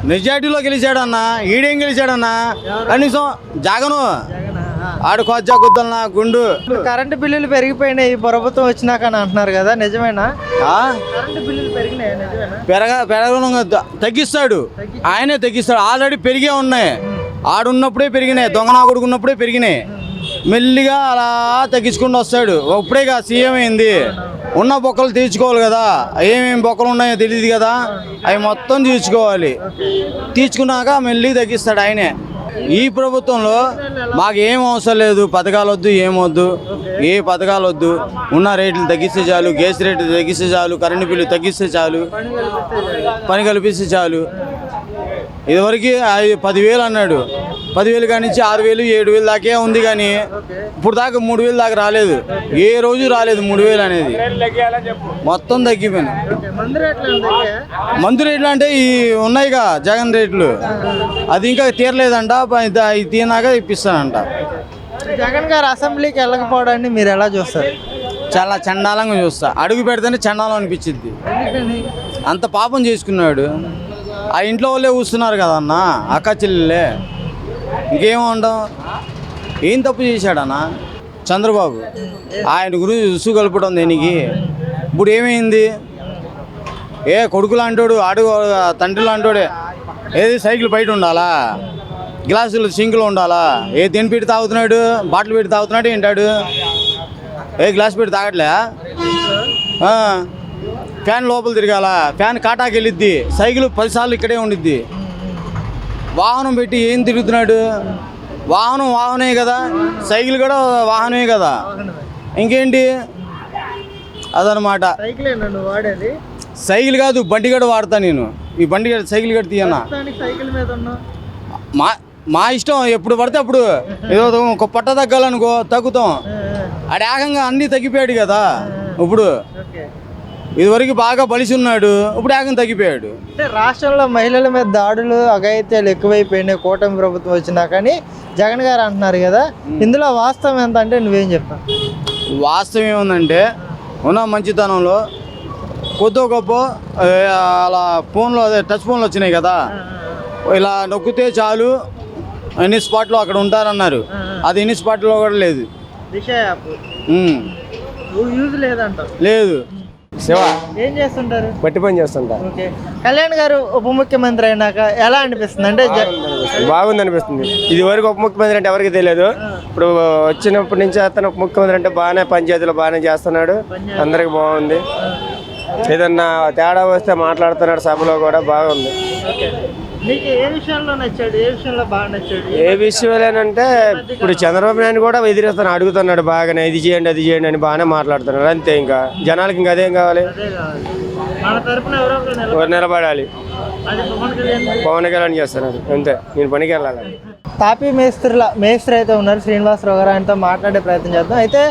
మెజార్టీలో గెలిచాడన్నా, ఈడేం గెలిచాడన్నా కనీసం జగను ఆడు కొజ్జా గుద్దలనా గుండు. కరెంటు బిల్లులు పెరిగిపోయినాయి ప్రభుత్వం వచ్చినాక అని అంటున్నారు కదా, నిజమేనా? కరెంటు బిల్లులు పెరిగినాయి, నిజమేనా? పెరగడం తగ్గిస్తాడు, ఆయనే తగ్గిస్తాడు. ఆల్రెడీ పెరిగే ఉన్నాయి, ఆడున్నప్పుడే పెరిగినాయి, దొంగనా కొడుకున్నప్పుడే పెరిగినాయి. మెల్లిగా అలా తగ్గించుకుంటూ వస్తాడు. ఇప్పుడేగా సీఎం అయింది, ఉన్న బొక్కలు తీర్చుకోవాలి కదా. ఏమేమి బొక్కలు ఉన్నాయో తెలియదు కదా, అవి మొత్తం తీర్చుకోవాలి. తీర్చుకున్నాక మెల్లిగా తగ్గిస్తాడు ఆయనే. ఈ ప్రభుత్వంలో మాకు ఏం అవసరం లేదు, పథకాలు వద్దు, ఏమొద్దు, ఏ పథకాలు వద్దు. ఉన్న రేట్లు తగ్గిస్తే చాలు, గ్యాస్ రేట్లు తగ్గిస్తే చాలు, కరెంటు బిల్లు తగ్గిస్తే చాలు, పని కల్పిస్తే చాలు. ఇదివరకు 10,000 అన్నాడు, 10,000 కానించి 6,000 7,000 దాకే ఉంది. కానీ ఇప్పుడు దాకా 3,000 దాకా రాలేదు, ఏ రోజు రాలేదు 3,000 అనేది. మొత్తం తగ్గిపోయినాయి. మందు రేట్లు అంటే ఈ ఉన్నాయిగా జగన్ రేట్లు, అది ఇంకా తీరలేదంట. ఇది తీరినాక ఇప్పిస్తానంట. జగన్ గారు అసెంబ్లీకి వెళ్ళకపోవడాన్ని మీరు ఎలా చూస్తారు? చాలా చండాలంగా చూస్తా. అడుగు పెడితేనే చండాలం అనిపించింది. అంత పాపం చేసుకున్నాడు. ఆ ఇంట్లో వాళ్ళే కూస్తున్నారు కదన్నా, అక్క చెల్లెలే, ఇంకేముండం. ఏం తప్పు చేశాడన్నా చంద్రబాబు? ఆయన గురించి ఉసు కలపడం దేనికి? ఇప్పుడు ఏమైంది? కొడుకులు అంటాడు, తండ్రిలు అంటాడే. ఏది సైకిల్ బయట ఉండాలా, గ్లాసులు సింకులు ఉండాలా? దేని పెట్టి తాగుతున్నాడు? బాటిల్ పెట్టి తాగుతున్నాడు ఏంటాడు? గ్లాస్ పెట్టి తాగట్లే. ఫ్యాన్ లోపల తిరగాల, ఫ్యాన్ కాటాకి వెళ్ళిద్ది, సైకిల్ 10 సార్లు ఇక్కడే ఉండిద్ది. వాహనం పెట్టి ఏం తిరుగుతున్నాడు? వాహనమే కదా, సైకిల్ కూడా వాహనమే కదా, ఇంకేంటి? అదనమాట. సైకిల్ కాదు, బండి కూడా వాడతా నేను. ఈ బండి సైకిల్ కూడా తీయన్నా. మా ఇష్టం, ఎప్పుడు పడితే అప్పుడు. ఏదో ఒక పట్ట తగ్గాలనుకో తగ్గుతాం. ఆడ ఏకంగా అన్నీ తగ్గిపోయాడు కదా. ఇప్పుడు ఇదివరకు బాగా బలిసి ఉన్నాడు, ఇప్పుడు ఏకంగా తగ్గిపోయాడు. అంటే రాష్ట్రంలో మహిళల మీద దాడులు అఘాయిత్యాలు ఎక్కువైపోయినాయి కూటమి ప్రభుత్వం వచ్చినా కానీ జగన్ గారు అంటున్నారు కదా, ఇందులో వాస్తవం ఎంత అంటే నువ్వేం చెప్తావు? వాస్తవం ఏముందంటే, ఉన్న మంచితనంలో కొద్దో గొప్ప అలా ఫోన్లో, అదే టచ్ ఫోన్లు వచ్చినాయి కదా, ఇలా నొక్కితే చాలు ఎన్ని స్పాట్లో అక్కడ ఉంటారన్నారు. అది ఎన్ని స్పాట్లో కూడా లేదు, లేదు. ఏం చేస్తుంటారు? బట్టి పని చేస్తుంటా. కళ్యాణ్ గారు ఉప ముఖ్యమంత్రి అయినాక ఎలా అనిపిస్తుంది? అంటే బాగుంది అనిపిస్తుంది. ఇది వరకు ఉప ముఖ్యమంత్రి అంటే ఎవరికి తెలియదు. ఇప్పుడు వచ్చినప్పటి నుంచి అతను ఉప ముఖ్యమంత్రి అంటే బాగానే పంచాయతీలో బాగానే చేస్తున్నాడు, అందరికి బాగుంది. ఏదన్నా తేడా వస్తే మాట్లాడుతున్నాడు సభలో కూడా, బాగుంది. ఏ విషయంలో నచ్చాడు, ఏ విషయంలో బాగా నచ్చాడు? ఏ విషయంలోనంటే ఇప్పుడు చంద్రబాబు నాయుడు కూడా ఎదిరిస్తాను, అడుగుతున్నాడు బాగానే, ఇది చేయండి అది చేయండి అని బాగానే మాట్లాడుతున్నాడు. అంతే, ఇంకా జనాలకి ఇంకా అదేం కావాలి? ఎవరు నిలబడాలి? పవన్ కళ్యాణ్ చేస్తున్నారు, అంతే. నేను పనికి వెళ్ళాలి. తాపీ మేస్త్రి అయితే ఉన్నారు శ్రీనివాసరావు గారు, ఆయనతో మాట్లాడే ప్రయత్నం చేద్దాం. అయితే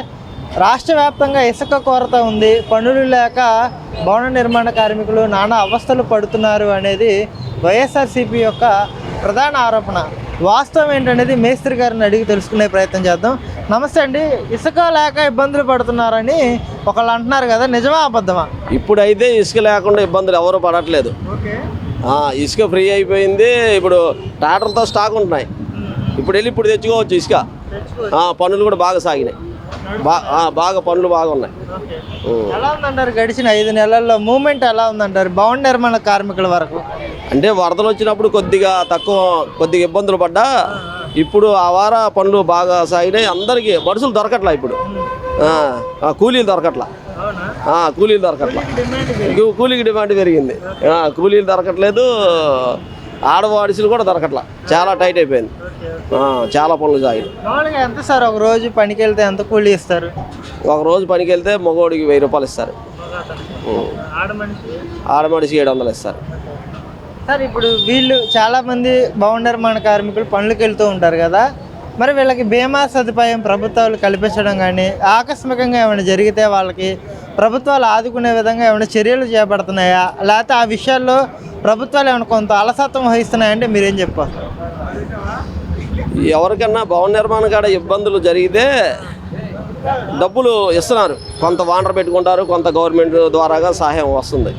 రాష్ట్ర వ్యాప్తంగా ఇసుక కొరత ఉంది, పనులు లేక భవన నిర్మాణ కార్మికులు నానా అవస్థలు పడుతున్నారు అనేది వైఎస్ఆర్సీపీ యొక్క ప్రధాన ఆరోపణ. వాస్తవం ఏంటనేది మేస్త్రి గారిని అడిగి తెలుసుకునే ప్రయత్నం చేద్దాం. నమస్తే అండి. ఇసుక లేక ఇబ్బందులు పడుతున్నారని ఒకళ్ళు అంటున్నారు కదా, నిజమా అబద్ధమా? ఇప్పుడైతే ఇసుక లేకుండా ఇబ్బందులు ఎవరు పడట్లేదు. ఇసుక ఫ్రీ అయిపోయింది. ఇప్పుడు ట్రాక్టర్తో స్టాక్ ఉంటున్నాయి, ఇప్పుడు తెచ్చుకోవచ్చు ఇసుక. పనులు కూడా బాగా సాగినాయి, బాగా పనులు బాగా ఉన్నాయి. ఎలా ఉందంటారు గడిచిన 5 నెలల్లో మూవ్మెంట్ ఎలా ఉందంటారు భవన నిర్మాణ కార్మికుల వరకు? అంటే వరదలు వచ్చినప్పుడు కొద్దిగా ఇబ్బందులు పడ్డా, ఇప్పుడు ఆ వార పనులు బాగా సాగినాయి. అందరికీ మనుషులు దొరకట్లా, ఇప్పుడు కూలీలు దొరకట్లా. కూలీకి డిమాండ్ పెరిగింది, కూలీలు దొరకట్లేదు. ఆడవాడిసులు కూడా దొరకట్లా, చాలా టైట్ అయిపోయింది. చాలా పనులు సాగినాయి. మామూలుగా ఎంత సార్ ఒక రోజు పనికి వెళ్తే ఎంత కూలీ ఇస్తారు? ఒక రోజు పనికి వెళ్తే మగవాడికి 1000 రూపాయలు ఇస్తారు, ఆడమనిషి 700 ఇస్తారు. సార్ ఇప్పుడు వీళ్ళు చాలామంది భవన నిర్మాణ కార్మికులు పనులకు వెళ్తూ ఉంటారు కదా, మరి వీళ్ళకి బీమా సదుపాయం ప్రభుత్వాలు కల్పించడం కానీ, ఆకస్మికంగా ఏమైనా జరిగితే వాళ్ళకి ప్రభుత్వాలు ఆదుకునే విధంగా ఏమైనా చర్యలు చేపడుతున్నాయా, లేకపోతే ఆ విషయాల్లో ప్రభుత్వాలు ఏమైనా కొంత అలసత్వం వహిస్తున్నాయంటే మీరేం చెప్పారు? ఎవరికన్నా భవన నిర్మాణ కాడ ఇబ్బందులు జరిగితే డబ్బులు ఇస్తున్నారు, కొంత వాండర్ పెట్టుకుంటారు, కొంత గవర్నమెంట్ ద్వారాగా సహాయం వస్తుంది.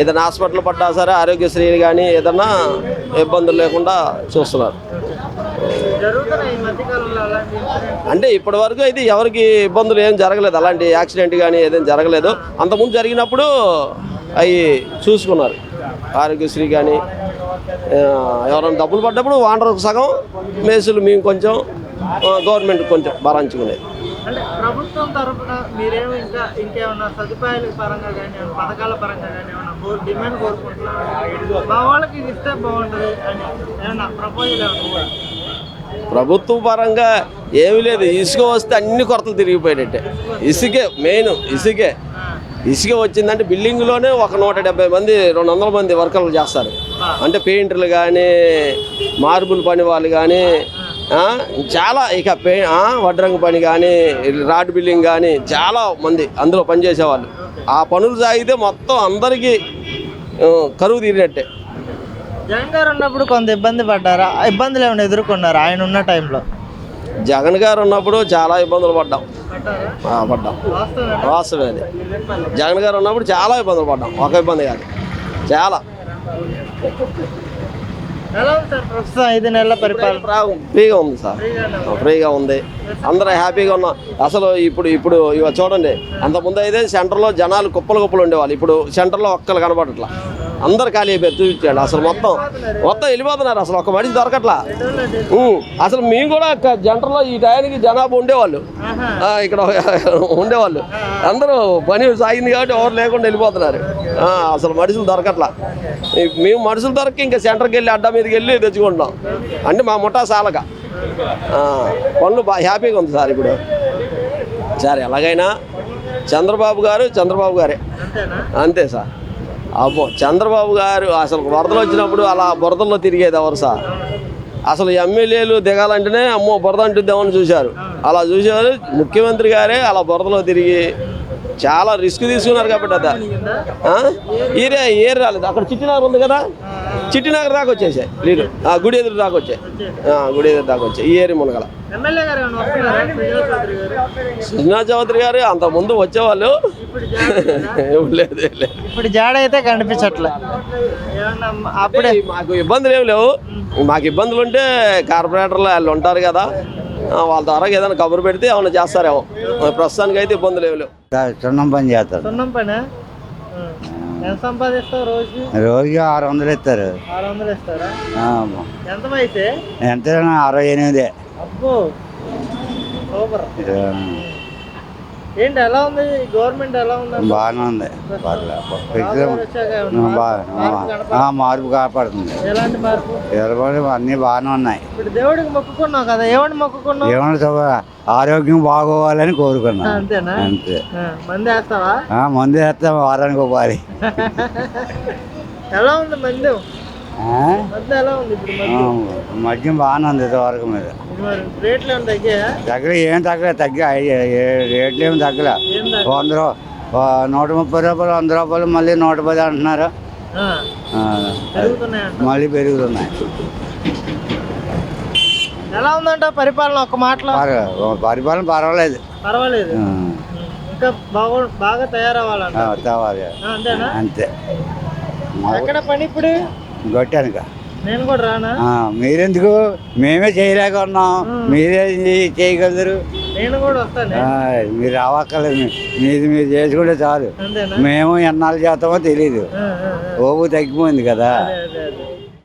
ఏదైనా హాస్పిటల్ పడ్డా సరే ఆరోగ్యశ్రీ కానీ ఏదైనా ఇబ్బందులు లేకుండా చూస్తున్నారు. జరుగుతున్నాయి ఈ మధ్యకాలంలో అలాంటి ఇన్సిడెంట్స్? అంటే ఇప్పటి వరకు అయితే ఎవరికి ఇబ్బందులు ఏం జరగలేదు, అలాంటి యాక్సిడెంట్ కానీ ఏదైనా జరగలేదు. అంతకుముందు జరిగినప్పుడు అవి చూసుకున్నారు, ఆరోగ్యశ్రీ కానీ ఎవరైనా డబ్బులు పడ్డప్పుడు వాండర్కు సగం, మేసులు మేము కొంచెం, గవర్నమెంట్ కొంచెం భరించుకునేది. అంటే ప్రభుత్వం తరఫున మీరేమో ఇంకేమన్నా సదుపాయాల పరంగా కానీ పథకాల పరంగా కానీ ఏమన్నా డిమాండ్ కోరుకుంటున్నారు, మా వాళ్ళకి ఇది ఇస్తే బాగుంటుంది అని ఏమన్నా ప్రపోజల్ ఏమన్నా? ప్రభుత్వ పరంగా ఏమీ లేదు, ఇసుక వస్తే అన్ని కొరతలు తిరిగిపోయేటట్టే. ఇసుకే మెయిన్, ఇసుక వచ్చిందంటే బిల్డింగ్లోనే ఒక 170 మంది 200 మంది వర్కర్లు చేస్తారు. అంటే పెయింటర్లు కానీ మార్బుల్ పని వాళ్ళు కానీ చాలా, ఇక వడ్రంగి పని కానీ రాడ్ బిల్డింగ్ కానీ చాలా మంది అందులో పనిచేసేవాళ్ళు. ఆ పనులు సాగితే మొత్తం అందరికీ కరువు తీరినట్టే. జగన్ గారు ఉన్నప్పుడు కొంత ఇబ్బంది పడ్డారా? ఇబ్బందులు ఏమైనా ఎదుర్కొన్నారా ఆయన ఉన్న టైంలో? జగన్ గారు ఉన్నప్పుడు చాలా ఇబ్బందులు పడ్డాం. వాస్తవమే అది. జగన్ గారు ఉన్నప్పుడు చాలా ఇబ్బందులు పడ్డాం, ఒక ఇబ్బంది కాదు, చాలా. ఎలా ఉంది సార్ ప్రస్తుతం 5 నెలల పరిపాలన? ఫ్రీగా ఉంది సార్, ఫ్రీగా ఉంది, అందరూ హ్యాపీగా ఉన్నాం. అసలు ఇప్పుడు ఇవాళ చూడండి, అంతకుముందు అయితే సెంటర్లో జనాలు కుప్పలు ఉండేవాళ్ళు, ఇప్పుడు సెంటర్లో ఒక్కరు కనపడట్లా, అందరు ఖాళీ అయిపోయారు. చూపించండి, అసలు మొత్తం వెళ్ళిపోతున్నారు, అసలు ఒక మనిషి దొరకట్లా. అసలు మేము కూడా జంటర్లో ఈ టయానికి జనాభా ఉండేవాళ్ళు, ఇక్కడ ఉండేవాళ్ళు, అందరూ పని సాగింది కాబట్టి ఎవరు లేకుండా వెళ్ళిపోతున్నారు. అసలు మనుషులు దొరకట్లా. మేము మనుషులు దొరక ఇంకా సెంటర్కి వెళ్ళి అడ్డా మీదకి వెళ్ళి తెచ్చుకుంటున్నాం. అంటే మా ముఠా సాలక పనులు బాగా హ్యాపీగా ఉంది సార్. ఇప్పుడు సార్ ఎలాగైనా చంద్రబాబు గారే అంతే సార్. అబ్బో, చంద్రబాబు గారు అసలు వరదలు వచ్చినప్పుడు అలా బురదల్లో తిరిగేది ఎవరు సార్? అసలు ఎమ్మెల్యేలు దిగాలంటేనే అమ్మో బురద అంటుద్దామని చూశారు. అలా చూసేవారు ముఖ్యమంత్రి గారే అలా బురదలో తిరిగి చాలా రిస్క్ తీసుకున్నారు. కాబట్టి ఏరు రాలేదు. అక్కడ చిట్టినగర్ ఉంది కదా, చిట్టినగర్ దాకా వచ్చేసాయి నీళ్ళు, గుడి ఎదురు దాకా వచ్చాయి. ఈ ఏరి మునగల సుజనా చౌదరి గారు అంత ముందు వచ్చేవాళ్ళు, లేదు. ఇప్పుడు జాడ అయితే కనిపించట్లే. అప్పుడే మాకు ఇబ్బందులు ఏమి లేవు. మాకు ఇబ్బందులు ఉంటే కార్పొరేటర్లు వాళ్ళు ఉంటారు కదా, వాళ్ళ ద్వారా ఏదైనా కబురు పెడితే ఏమైనా చేస్తారేమో. ప్రస్తుతానికి అయితే ఇబ్బందులు ఏమి లేవు. సున్నం పని చేస్తారు. సున్నం పని ఎంత సంపాదిస్తావు రోజు? 600 ఇస్తారు. 600 ఇస్తారా? ఎంత అయితే ఎంత 68. అబ్బో సూపర్. ఏంటి ఎలా ఉంది గవర్నమెంట్? ఎలా ఉంది? బాగానే ఉంది, మార్పు కాపాడుతుంది. ఎలాంటి మార్పు? అన్నీ బాగానే ఉన్నాయి. ఇప్పుడు దేవుడికి మొక్కుకున్నావు కదా, ఏమని మొక్కుకున్నావు? ఏమన్నా ఆరోగ్యం బాగోవాలని కోరుకున్నా. అంతేనా? అంతే. మంది వేస్తావా? మందు వేస్తాం వారానికి ఒకసారి. ఎలా ఉంది మంది? ఎలా ఉంది ఇప్పుడు? మద్యం బాగానే ఉంది ఇంతవరకు మీద. రేట్లు ఏమి తగ్గాయా? ఏం తగ్గలే రేట్లు ఏమి తగ్గలే. 130 రూపాయలు 100 రూపాయలు మళ్ళీ 110 అంటున్నారు. మళ్ళీ పెరుగుతున్నాయి. ఎలా ఉందంట పరిపాలన? ఒక మాటలో పరిపాలన పర్వాలేదు. ఇంకా బాగా తయారవ్వాలంట. అంతేనా? అంతే. ఎక్కడ పని ఇప్పుడు? కొట్టానుక. నేను కూడా రానా? మీరెందుకు? మేమే చేయలేక ఉన్నాం, మీరే చేయగలరు. నేను కూడా వస్తాను. మీరు రావక్కర్లేదు, మీరు చేసుకుంటే చాలు. మేము ఎన్నాళ్ళు చేస్తామో తెలీదు, ఓపు తగ్గిపోయింది కదా.